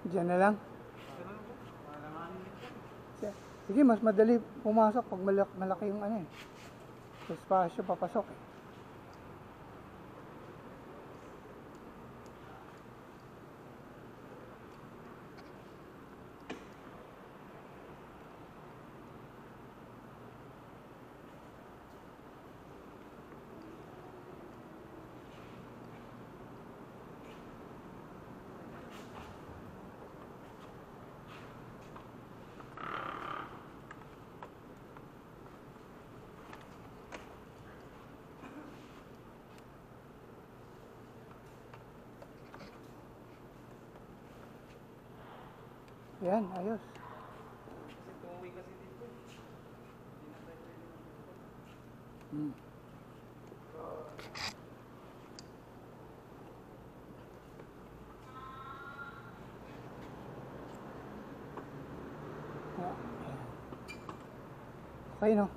Diyan na lang. Sige, mas madali pumasok pag malaki yung ano eh. Espasyo papasok eh. Yan, ayos. Kasi tumuwi kasi dito. Hindi na tayo pwede Hmm. Okay, no?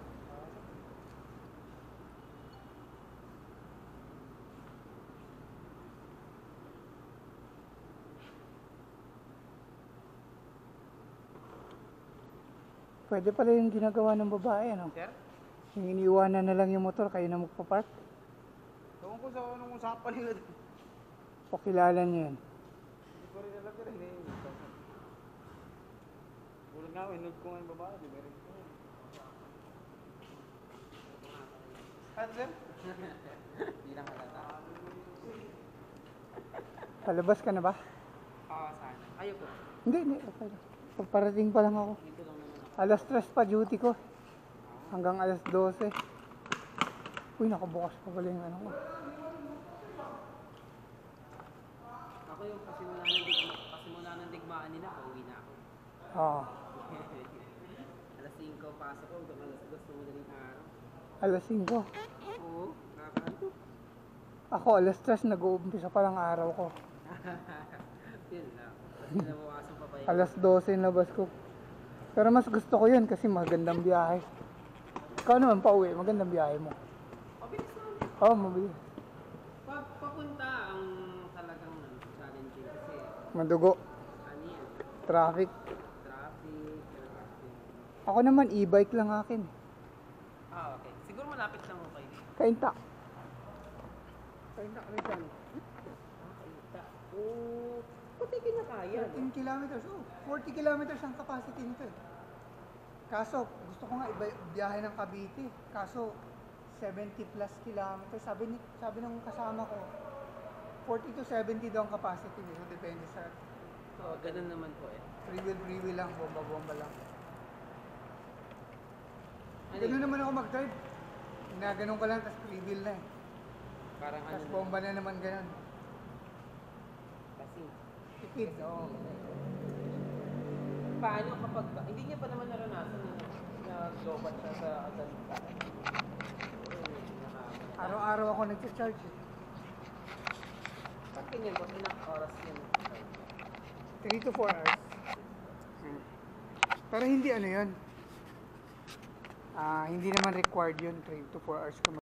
Pwede pala yung ginagawa ng babae, ano? Sir? Yung iniiwanan na lang yung motor, kayo na magpapark. Tawag ko sa anong usapan nila doon. Pakilala niyo yan. Hindi ko rin alam pero hindi. Bulag nga ako, inod ko nga yung babae. Di ba rin ko? Ano sir? Hindi lang halata. Palabas ka na ba? Oo, sana. Ayaw ko. Hindi. Okay lang. Pagparating pa lang ako. Dito lang naman ako. Alas 3 pa duty ko. Hanggang alas 12. Uy, nakabukas pa pala yung ano ko. Ako yung pasimula ng digmaan nila, pauwi na ako. Oo. Alas 5 pasok ko, hanggang alas 2 madaling araw. Alas 5. Oo, nakakaanto. Ako, alas 3 nag-uumpisa pa lang araw ko. Yun lang. Kasi nabawasan pa pa yun. Alas 12 yung labas ko. Pero mas gusto ko yun kasi magandang biyahe. Ikaw naman pauwi, magandang biyahe mo. Mabilis lang. Oo, mabilis. Papunta ang talagang challenging kasi Madugo. ano yan, Traffic. traffic. Ako naman, e-bike lang akin. Ah, okay. Siguro malapit lang ako kayo. Kainta. Kainta kami dyan. Kainta. Oo. Pati kanya kaya. 13 kilometers. Oh, 40 kilometers ang capacity nito eh. Kaso, gusto ko nga biyahe ng Cavite. Kaso, 70 plus kilometers. Sabi ng kasama ko, 40 to 70 daw ang capacity nito. Depende sa Oo, ganun naman po eh. free wheel lang, bomba lang. Ano Ganun yun? naman ako mag-drive. Ginaganon ko lang, tapos free wheel na eh. Parang ano Tapos bomba na naman ganun. kasi. Tipid, oo. Paano kapag, hindi niya pa naman naranasan na lobat siya sa agad. Araw-araw ako nag-charge eh. Pag ganyan po, ilang oras yun? 3 to 4 hours. Pero hindi ano yun. Hindi naman required yun, 3 to 4 hours ka